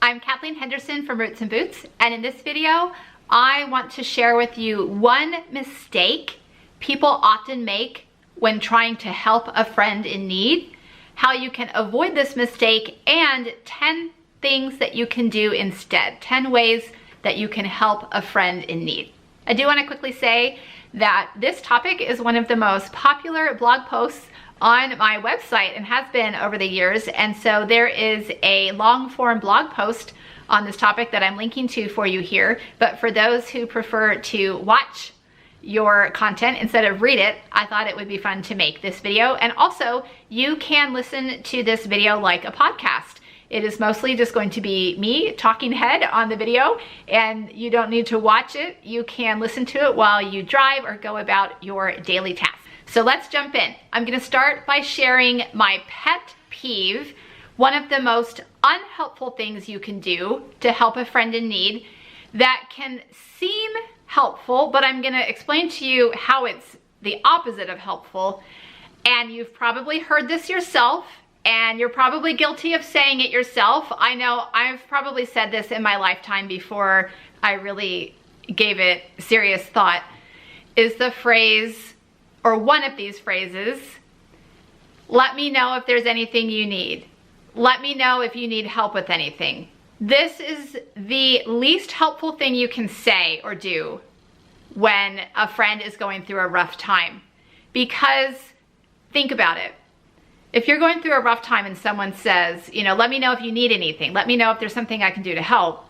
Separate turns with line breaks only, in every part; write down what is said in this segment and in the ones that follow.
I'm Kathleen Henderson from Roots and Boots, and in this video, I want to share with you one mistake people often make when trying to help a friend in need, how you can avoid this mistake, and 10 things that you can do instead, 10 ways that you can help a friend in need. I do want to quickly say that this topic is one of the most popular blog posts on my website and has been over the years, and so there is a long form blog post on this topic that I'm linking to for you here. But for those who prefer to watch your content instead of read it, I thought it would be fun to make this video. And also, you can listen to this video like a podcast. It is mostly just going to be me talking head on the video, and you don't need to watch it. You can listen to it while you drive or go about your daily tasks. So let's jump in. I'm gonna start by sharing my pet peeve, one of the most unhelpful things you can do to help a friend in need that can seem helpful, but I'm gonna explain to you how it's the opposite of helpful. And you've probably heard this yourself, and you're probably guilty of saying it yourself. I know I've probably said this in my lifetime before I really gave it serious thought, is the phrase, or one of these phrases, let me know if there's anything you need. Let me know if you need help with anything. This is the least helpful thing you can say or do when a friend is going through a rough time. Because think about it. If you're going through a rough time and someone says, you know, let me know if you need anything. Let me know if there's something I can do to help.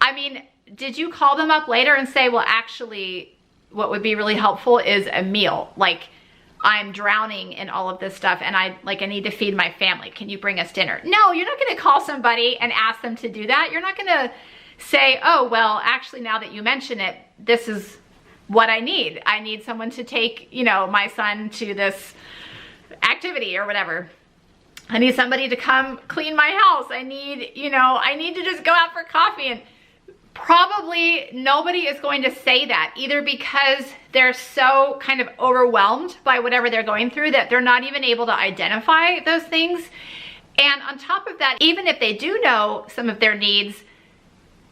I mean, did you call them up later and say, well, actually, what would be really helpful is a meal. Like, I'm drowning in all of this stuff and I need to feed my family. Can you bring us dinner? No, you're not gonna call somebody and ask them to do that. You're not gonna say, oh, well, actually, now that you mention it, this is what I need. I need someone to take, you know, my son to this activity or whatever. I need somebody to come clean my house. I need to just go out for coffee. And probably nobody is going to say that, either because they're so kind of overwhelmed by whatever they're going through that they're not even able to identify those things. And on top of that, even if they do know some of their needs,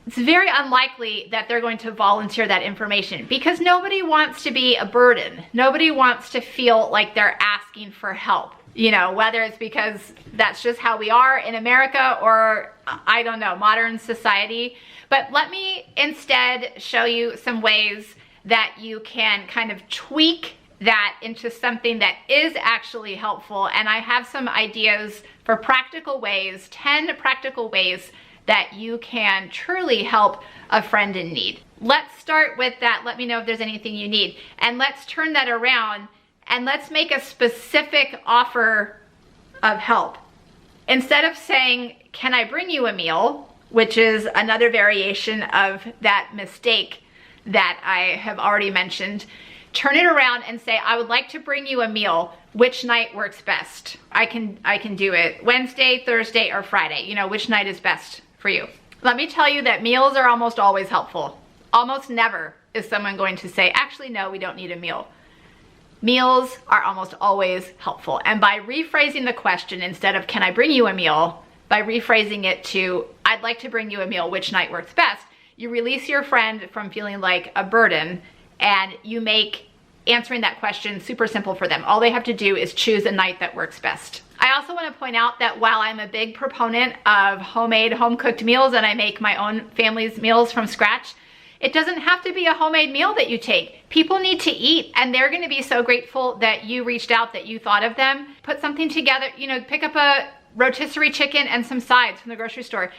it's very unlikely that they're going to volunteer that information, because nobody wants to be a burden. Nobody wants to feel like they're asking for help. You know, whether it's because that's just how we are in America or, I don't know, modern society. But let me instead show you some ways that you can kind of tweak that into something that is actually helpful. And I have some ideas for practical ways, 10 practical ways that you can truly help a friend in need. Let's start with that. Let me know if there's anything you need. And let's turn that around and let's make a specific offer of help. Instead of saying, can I bring you a meal? Which is another variation of that mistake that I have already mentioned. Turn it around and say, I would like to bring you a meal. Which night works best? I can do it Wednesday, Thursday, or Friday. You know, which night is best for you? Let me tell you that meals are almost always helpful. Almost never is someone going to say, actually, no, we don't need a meal. Meals are almost always helpful. And by rephrasing the question, instead of, can I bring you a meal? By rephrasing it to, I'd like to bring you a meal, which night works best, you release your friend from feeling like a burden, and you make answering that question super simple for them. All they have to do is choose a night that works best. I also want to point out that while I'm a big proponent of homemade, home-cooked meals, and I make my own family's meals from scratch, it doesn't have to be a homemade meal that you take. People need to eat, and they're gonna be so grateful that you reached out, that you thought of them. Put something together, you know, pick up a rotisserie chicken and some sides from the grocery store.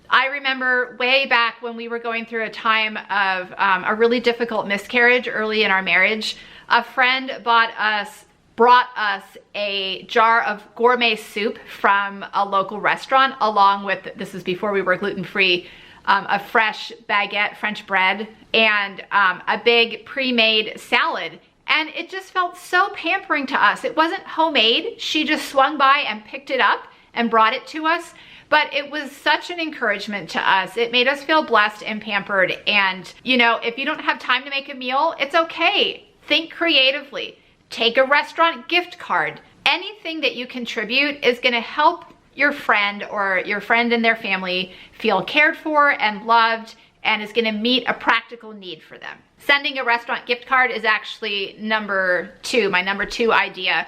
I remember way back when we were going through a time of a really difficult miscarriage early in our marriage, a friend brought us a jar of gourmet soup from a local restaurant, along with, this is before we were gluten-free, a fresh baguette, French bread, and a big pre-made salad. And it just felt so pampering to us. It wasn't homemade. She just swung by and picked it up and brought it to us. But it was such an encouragement to us. It made us feel blessed and pampered. And, you know, if you don't have time to make a meal, it's okay. Think creatively. Take a restaurant gift card. Anything that you contribute is gonna help your friend or your friend and their family feel cared for and loved and is gonna meet a practical need for them. Sending a restaurant gift card is actually number 2, my number 2 idea.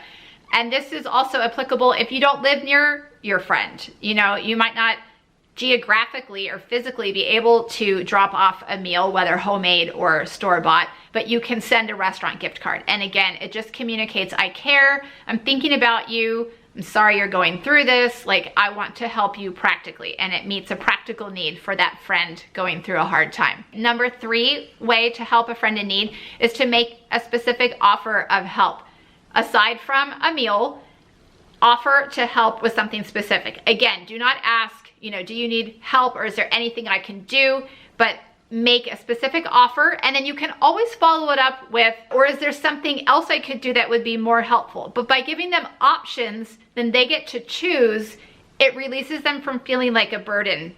And this is also applicable if you don't live near your friend. You know, you might not geographically or physically be able to drop off a meal, whether homemade or store-bought, but you can send a restaurant gift card. And again, it just communicates, I care, I'm thinking about you, I'm sorry you're going through this, like I want to help you practically, and it meets a practical need for that friend going through a hard time. Number 3 way to help a friend in need is to make a specific offer of help. Aside from a meal, offer to help with something specific. Again, do not ask, you know, do you need help or is there anything I can do? But make a specific offer, and then you can always follow it up with, or is there something else I could do that would be more helpful? But by giving them options, then they get to choose. It releases them from feeling like a burden.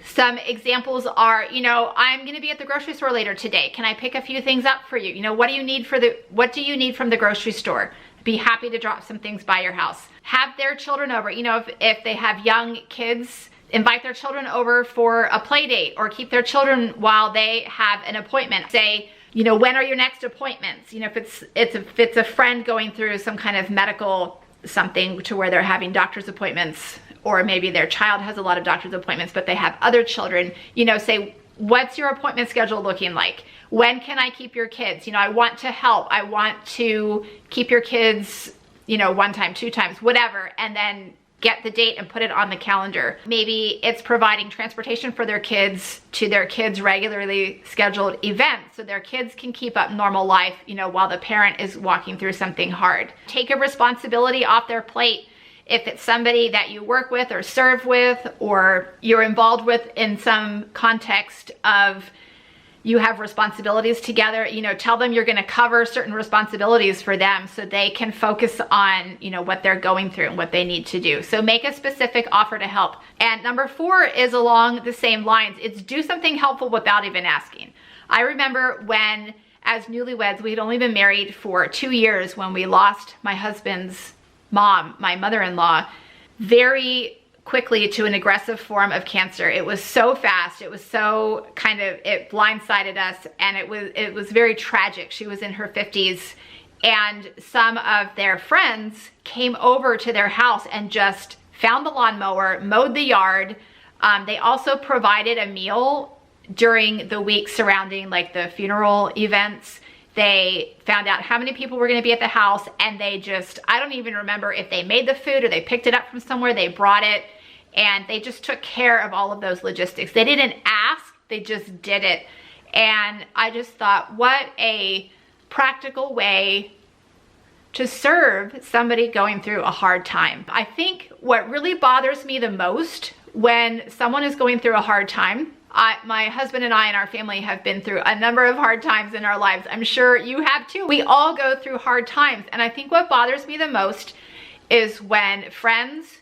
Some examples are, you know, I'm gonna be at the grocery store later today. Can I pick a few things up for you? You know, what do you need from the grocery store? Be happy to drop some things by your house. Have their children over. You know, if they have young kids, invite their children over for a play date, or keep their children while they have an appointment. Say, you know, when are your next appointments? You know, if it's a friend going through some kind of medical something to where they're having doctor's appointments, or maybe their child has a lot of doctor's appointments, but they have other children, you know, say, what's your appointment schedule looking like? When can I keep your kids? You know, I want to help. I want to keep your kids, you know, 1 time, 2 times, whatever, and then get the date and put it on the calendar. Maybe it's providing transportation for their kids to their kids' regularly scheduled events so their kids can keep up normal life, you know, while the parent is walking through something hard. Take a responsibility off their plate. If it's somebody that you work with or serve with, or you're involved with in some context of you have responsibilities together, you know, tell them you're gonna cover certain responsibilities for them so they can focus on, you know, what they're going through and what they need to do. So make a specific offer to help. And number 4 is along the same lines. It's do something helpful without even asking. I remember when, as newlyweds, we had only been married for 2 years when we lost my husband's mom, my mother-in-law, very quickly to an aggressive form of cancer. It was so fast. It was so it blindsided us, and it was very tragic. She was in her 50s, and some of their friends came over to their house and just found the lawnmower, mowed the yard. They also provided a meal during the week surrounding like the funeral events. They found out how many people were going to be at the house, and they just, I don't even remember if they made the food or they picked it up from somewhere, they brought it, and they just took care of all of those logistics. They didn't ask, they just did it. And I just thought, what a practical way to serve somebody going through a hard time. I think what really bothers me the most when someone is going through a hard time, my husband and I and our family have been through a number of hard times in our lives. I'm sure you have too. We all go through hard times. And I think what bothers me the most is when friends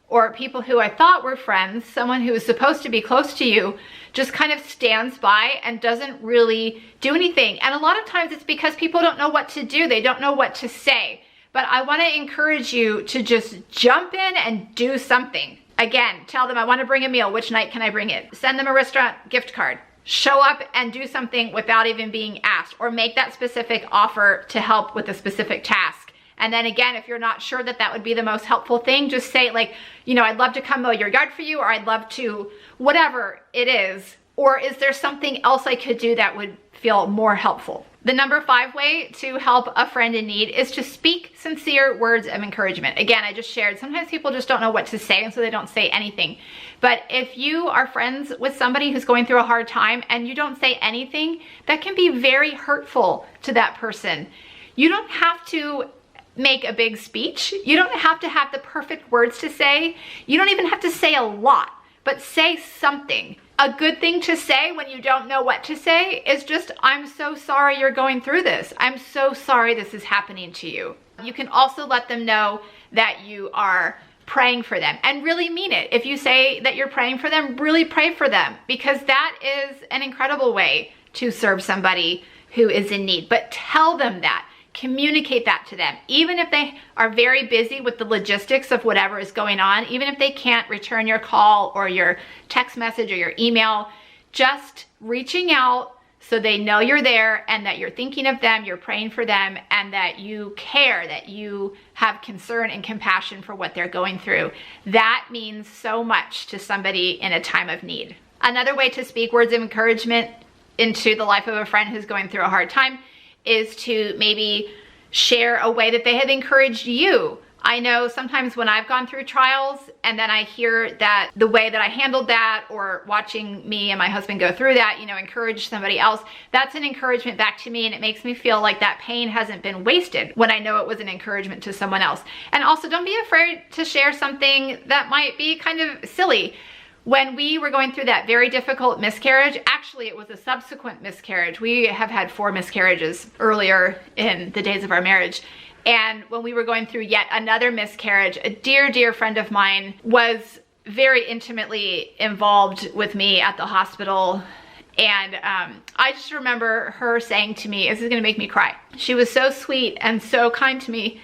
or people who I thought were friends, someone who is supposed to be close to you, just kind of stands by and doesn't really do anything. And a lot of times it's because people don't know what to do. They don't know what to say. But I want to encourage you to just jump in and do something. Again, tell them, I want to bring a meal. Which night can I bring it? Send them a restaurant gift card. Show up and do something without even being asked, or make that specific offer to help with a specific task. And then again, if you're not sure that that would be the most helpful thing, just say like, you know, I'd love to come mow your yard for you, or I'd love to, whatever it is. Or is there something else I could do that would feel more helpful? The number 5 way to help a friend in need is to speak sincere words of encouragement. Again, I just shared, sometimes people just don't know what to say, and so they don't say anything. But if you are friends with somebody who's going through a hard time and you don't say anything, that can be very hurtful to that person. You don't have to make a big speech. You don't have to have the perfect words to say. You don't even have to say a lot, but say something. A good thing to say when you don't know what to say is just, I'm so sorry you're going through this. I'm so sorry this is happening to you. You can also let them know that you are praying for them, and really mean it. If you say that you're praying for them, really pray for them, because that is an incredible way to serve somebody who is in need. But tell them that. communicate that to them. Even if they are very busy with the logistics of whatever is going on, even if they can't return your call or your text message or your email, just reaching out so they know you're there and that you're thinking of them, you're praying for them, and that you care, that you have concern and compassion for what they're going through. That means so much to somebody in a time of need. Another way to speak words of encouragement into the life of a friend who's going through a hard time is to maybe share a way that they have encouraged you. I know sometimes when I've gone through trials and then I hear that the way that I handled that, or watching me and my husband go through that, you know, encourage somebody else, that's an encouragement back to me, and it makes me feel like that pain hasn't been wasted when I know it was an encouragement to someone else. And also, don't be afraid to share something that might be kind of silly. When we were going through that very difficult miscarriage, actually it was a subsequent miscarriage. We have had 4 miscarriages earlier in the days of our marriage. And when we were going through yet another miscarriage, a dear, dear friend of mine was very intimately involved with me at the hospital. And I just remember her saying to me, this is gonna make me cry. She was so sweet and so kind to me.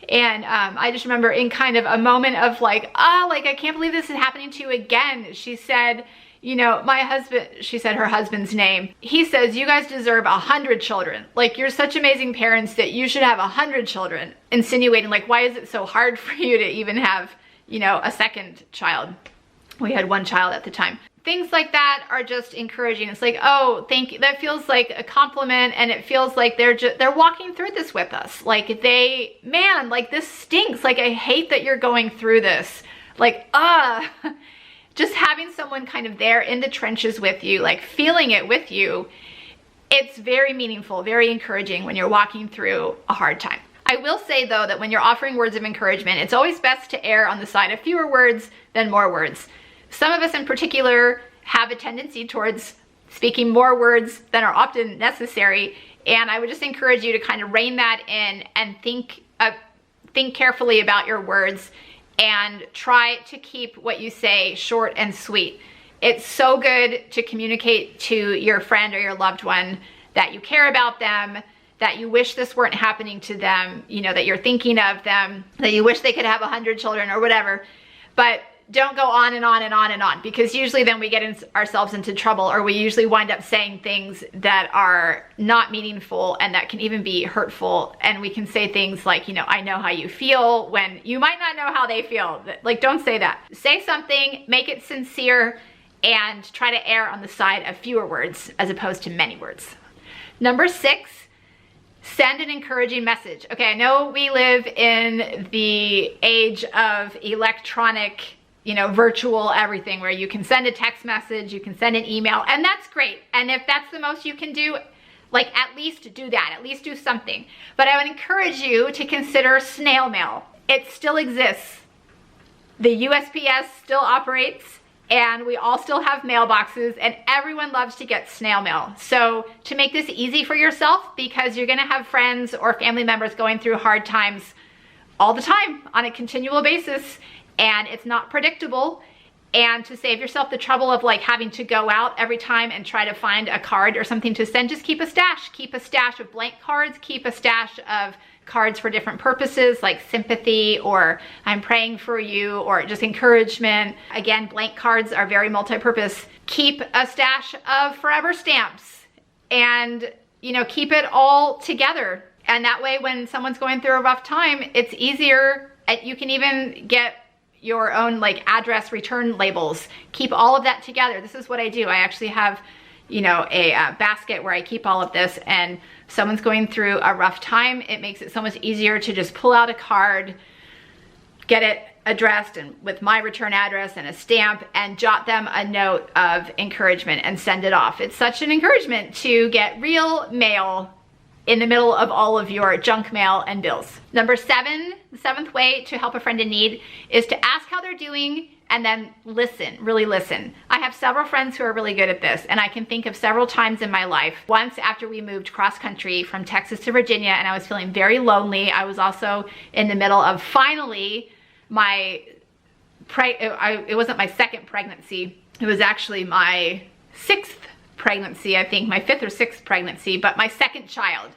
And I just remember in kind of a moment of like, I can't believe this is happening to you again. She said, you know, my husband, she said her husband's name. He says, you guys deserve 100 children. Like, you're such amazing parents that you should have 100 children. Insinuating, like, why is it so hard for you to even have, you know, a second child? We had 1 child at the time. Things like that are just encouraging. It's like, oh, thank you. That feels like a compliment, and it feels like they're walking through this with us. Like, man, like, this stinks. Like, I hate that you're going through this. Like, just having someone kind of there in the trenches with you, like feeling it with you, it's very meaningful, very encouraging when you're walking through a hard time. I will say though that when you're offering words of encouragement, it's always best to err on the side of fewer words than more words. Some of us in particular have a tendency towards speaking more words than are often necessary, and I would just encourage you to kind of rein that in and think carefully about your words, and try to keep what you say short and sweet. It's so good to communicate to your friend or your loved one that you care about them, that you wish this weren't happening to them, you know, that you're thinking of them, that you wish they could have 100 children or whatever. But don't go on and on and on and on, because usually then we get ourselves into trouble, or we usually wind up saying things that are not meaningful and that can even be hurtful. And we can say things like, you know, I know how you feel, when you might not know how they feel. Like, don't say that. Say something, make it sincere, and try to err on the side of fewer words as opposed to many words. Number 6, send an encouraging message. Okay, I know we live in the age of electronic, you know, virtual everything, where you can send a text message, you can send an email, and that's great. And if that's the most you can do, like, at least do that, at least do something. But I would encourage you to consider snail mail. It still exists. The USPS still operates, and we all still have mailboxes, and everyone loves to get snail mail. So to make this easy for yourself, because you're gonna have friends or family members going through hard times all the time on a continual basis, and it's not predictable, and to save yourself the trouble of like having to go out every time and try to find a card or something to send, just keep a stash. Keep a stash of blank cards, keep a stash of cards for different purposes, like sympathy, or I'm praying for you, or just encouragement. Again, blank cards are very multi-purpose. Keep a stash of forever stamps, and, you know, keep it all together. And that way, when someone's going through a rough time, it's easier. You can even get your own like address return labels. Keep all of that together. This is what I do. I actually have, you know, a basket where I keep all of this, and someone's going through a rough time, it makes it so much easier to just pull out a card, get it addressed and with my return address and a stamp, and jot them a note of encouragement and send it off. It's such an encouragement to get real mail in the middle of all of your junk mail and bills. Number 7, the 7th way to help a friend in need is to ask how they're doing and then listen, really listen. I have several friends who are really good at this, and I can think of several times in my life. Once, after we moved cross country from Texas to Virginia, and I was feeling very lonely. I was also in the middle of finally it wasn't my 2nd pregnancy. It was actually my 6th pregnancy, I think, my 5th or 6th pregnancy, but my 2nd child.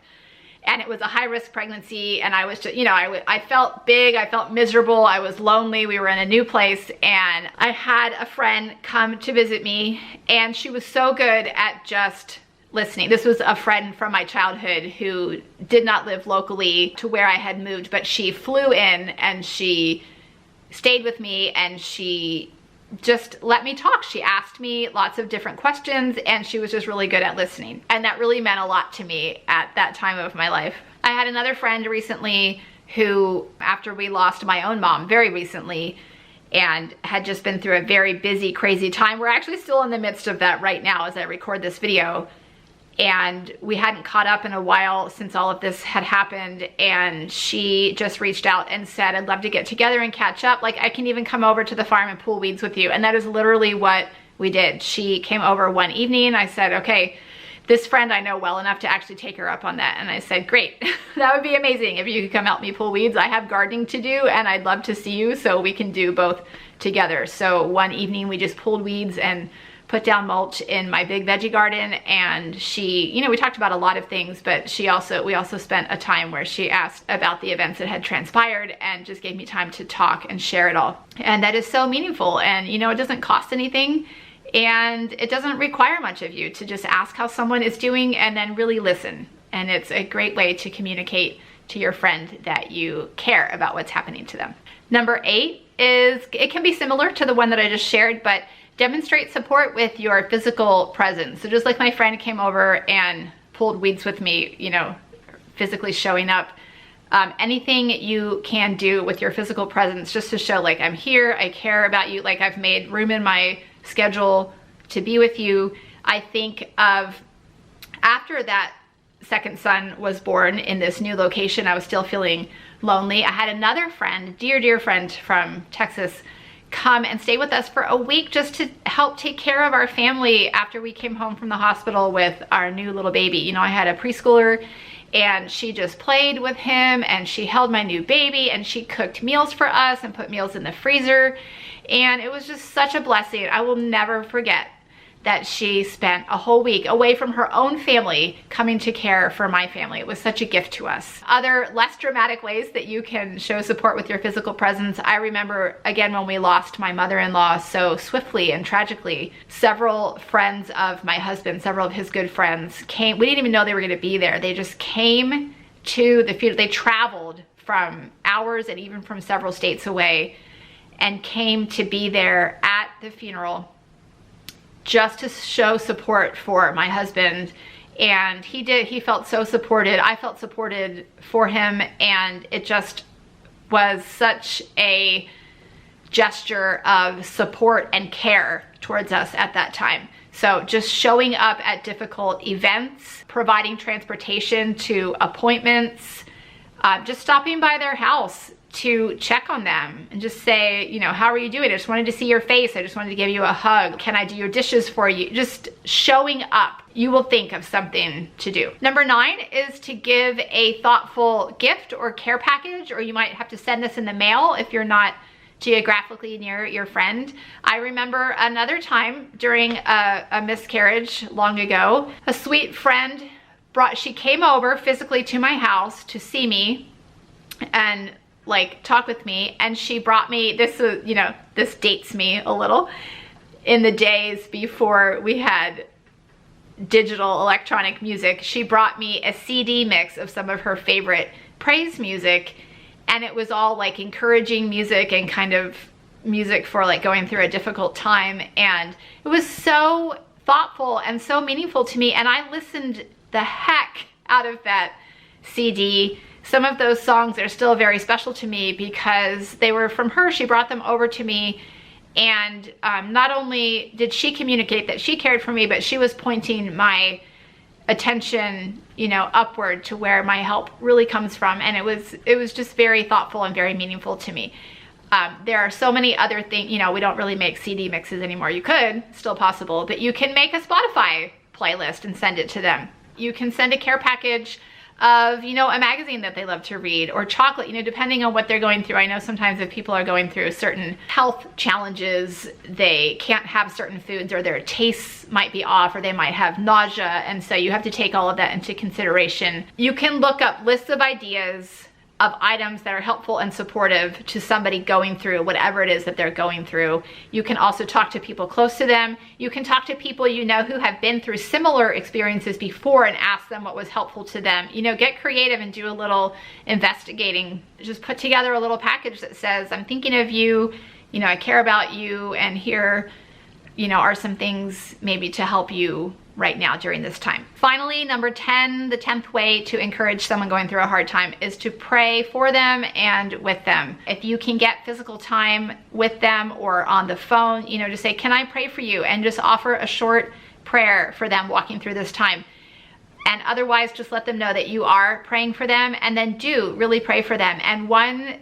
and it was a high-risk pregnancy, and I was just, you know, I felt big, I felt miserable, I was lonely, we were in a new place, and I had a friend come to visit me, and she was so good at just listening. This was a friend from my childhood who did not live locally to where I had moved, but she flew in and she stayed with me, and she just let me talk. She asked me lots of different questions, and she was just really good at listening. And that really meant a lot to me at that time of my life. I had another friend recently who, after we lost my own mom very recently, and had just been through a very busy, crazy time. We're actually still in the midst of that right now as I record this video. And we hadn't caught up in a while since all of this had happened, and she just reached out and said, I'd love to get together and catch up. Like, I can even come over to the farm and pull weeds with you. And that is literally what we did. She came over one evening. I said, okay, this friend I know well enough to actually take her up on that. And I said, great, that would be amazing if you could come help me pull weeds. I have gardening to do, and I'd love to see you so we can do both together. So one evening we just pulled weeds and put down mulch in my big veggie garden, and she, you know, we talked about a lot of things, but we also spent a time where she asked about the events that had transpired and just gave me time to talk and share it all. And that is so meaningful, and you know, it doesn't cost anything, and it doesn't require much of you to just ask how someone is doing and then really listen. And it's a great way to communicate to your friend that you care about what's happening to them. Number 8 is, it can be similar to the one that I just shared, but demonstrate support with your physical presence. So just like my friend came over and pulled weeds with me, you know, physically showing up, anything you can do with your physical presence just to show like, I'm here, I care about you, like I've made room in my schedule to be with you. I think of after that second son was born in this new location, I was still feeling lonely. I had another friend, dear friend from Texas, come and stay with us for a week just to help take care of our family after we came home from the hospital with our new little baby. You know, I had a preschooler, and she just played with him, and she held my new baby, and she cooked meals for us and put meals in the freezer. And it was just such a blessing. I will never forget that she spent a whole week away from her own family coming to care for my family. It was such a gift to us. Other less dramatic ways that you can show support with your physical presence. I remember, again, when we lost my mother-in-law so swiftly and tragically, several friends of my husband, several of his good friends came. We didn't even know they were gonna be there. They just came to the funeral. They traveled from hours and even from several states away and came to be there at the funeral just to show support for my husband. And he felt so supported. I felt supported for him, and it just was such a gesture of support and care towards us at that time. So just showing up at difficult events, providing transportation to appointments, just stopping by their house to check on them and just say, you know, how are you doing? I just wanted to see your face. I just wanted to give you a hug. Can I do your dishes for you? Just showing up. You will think of something to do. Number 9 is to give a thoughtful gift or care package, or you might have to send this in the mail if you're not geographically near your friend. I remember another time during a miscarriage long ago, a sweet friend she came over physically to my house to see me and like talk with me, and she brought me this, you know, this dates me a little, in the days before we had digital electronic music. She brought me a CD mix of some of her favorite praise music, and it was all like encouraging music and kind of music for like going through a difficult time. And it was so thoughtful and so meaningful to me, and I listened the heck out of that CD. Some of those songs are still very special to me because they were from her. She brought them over to me, and not only did she communicate that she cared for me, but she was pointing my attention, you know, upward to where my help really comes from. And it was just very thoughtful and very meaningful to me. There are so many other things, you know, we don't really make CD mixes anymore. You could, still possible, but you can make a Spotify playlist and send it to them. You can send a care package of, you know, a magazine that they love to read, or chocolate, you know, depending on what they're going through. I know sometimes if people are going through certain health challenges, they can't have certain foods, or their tastes might be off, or they might have nausea, and so you have to take all of that into consideration. You can look up lists of ideas of items that are helpful and supportive to somebody going through whatever it is that they're going through. You can also talk to people close to them. You can talk to people you know who have been through similar experiences before and ask them what was helpful to them. You know, get creative and do a little investigating. Just put together a little package that says, I'm thinking of you, you know, I care about you, and here, you know, are some things maybe to help you right now during this time. Finally, number 10, the 10th way to encourage someone going through a hard time is to pray for them and with them. If you can get physical time with them or on the phone, you know, just say, can I pray for you? And just offer a short prayer for them walking through this time. And otherwise, just let them know that you are praying for them, and then do really pray for them. And one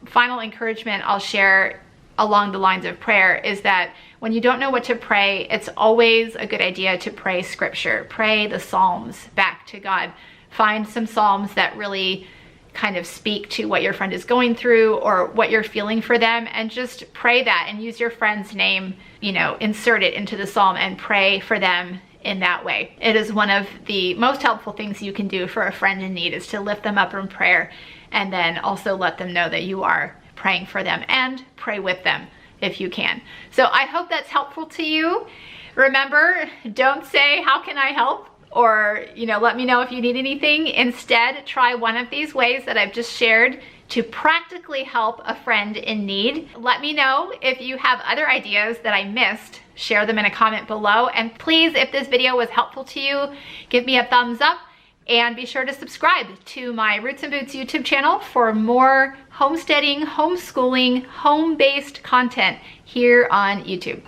final encouragement I'll share along the lines of prayer is that when you don't know what to pray, it's always a good idea to pray scripture. Pray the Psalms back to God. Find some Psalms that really kind of speak to what your friend is going through or what you're feeling for them, and just pray that, and use your friend's name, you know, insert it into the Psalm and pray for them in that way. It is one of the most helpful things you can do for a friend in need, is to lift them up in prayer, and then also let them know that you are praying for them, and pray with them if you can. So I hope that's helpful to you. Remember, don't say, how can I help? Or, you know, let me know if you need anything. Instead, try one of these ways that I've just shared to practically help a friend in need. Let me know if you have other ideas that I missed. Share them in a comment below. And please, if this video was helpful to you, give me a thumbs up. And be sure to subscribe to my Roots and Boots YouTube channel for more homesteading, homeschooling, home-based content here on YouTube.